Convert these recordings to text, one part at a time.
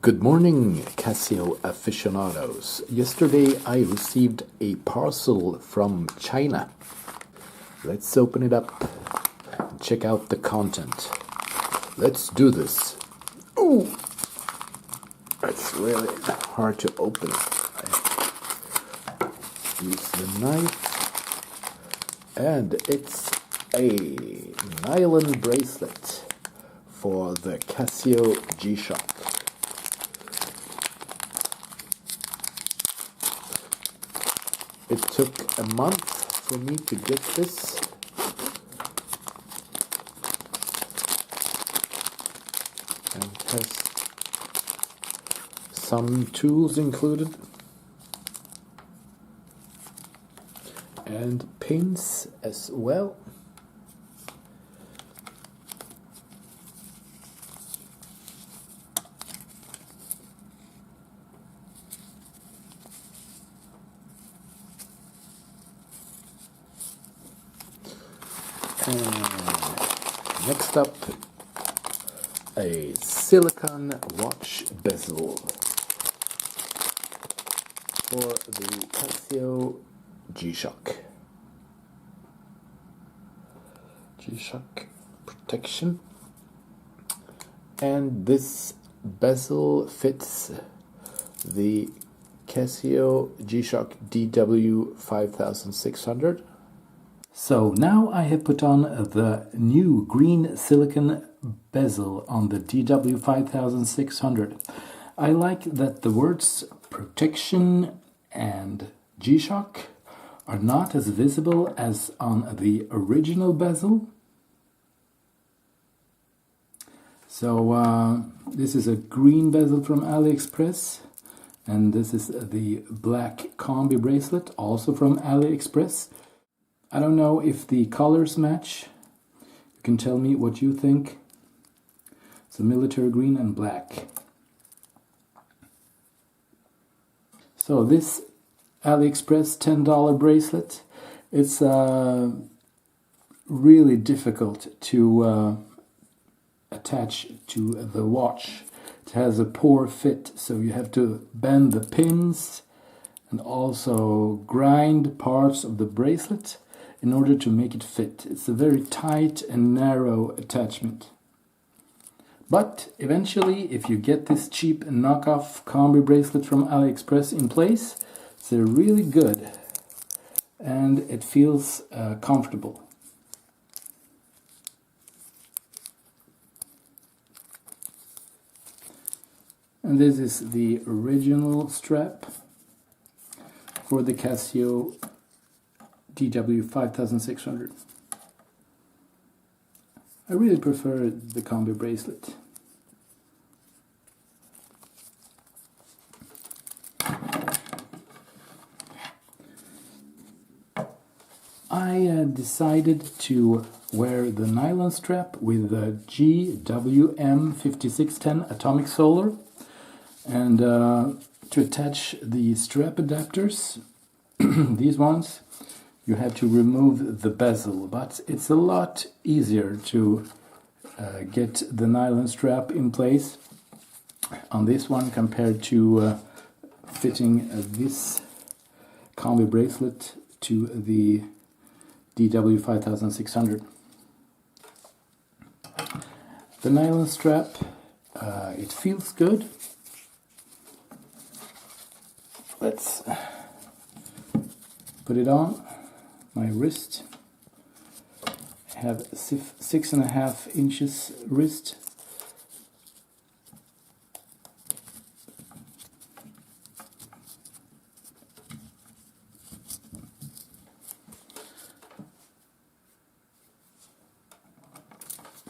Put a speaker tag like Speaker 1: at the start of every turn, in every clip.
Speaker 1: Good morning, Casio aficionados. Yesterday I received a parcel from China. Let's open it up and check out the content. Let's do this. Ooh! It's really hard to open it. I use the knife. And it's a nylon bracelet for the CASIO G-Shock. It took a month for me to get this. And it has some tools included. And pins as well. And next up, a silicone watch bezel for the CASIO G-Shock. G-Shock protection. And this bezel fits the CASIO G-Shock DW5600. So now I have put on the new green silicone bezel on the DW5600. I like that the words protection and G-Shock are not as visible as on the original bezel. So this is a green bezel from AliExpress, and this is the black Combi-bracelet, also from AliExpress. I don't know if the colors match. You can tell me what you think. It's a military green and black. So this AliExpress $10 bracelet, it's really difficult to attach to the watch. It has a poor fit, so you have to bend the pins and also grind parts of the bracelet in order to make it fit. It's a very tight and narrow attachment. But eventually, if you get this cheap knockoff Combi bracelet from AliExpress in place, it's really good and it feels comfortable. And this is the original strap for the CASIO DW5600. I really prefer the Combi bracelet. I decided to wear the nylon strap with the GWM5610 atomic solar, and to attach the strap adapters, these ones, you have to remove the bezel, but it's a lot easier to get the nylon strap in place on this one compared to fitting this Combi bracelet to the DW5600. The nylon strap, it feels good. Let's put it on my wrist. I have 6.5 inches wrist.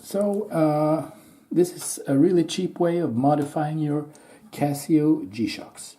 Speaker 1: So this is a really cheap way of modifying your CASIO G-Shocks.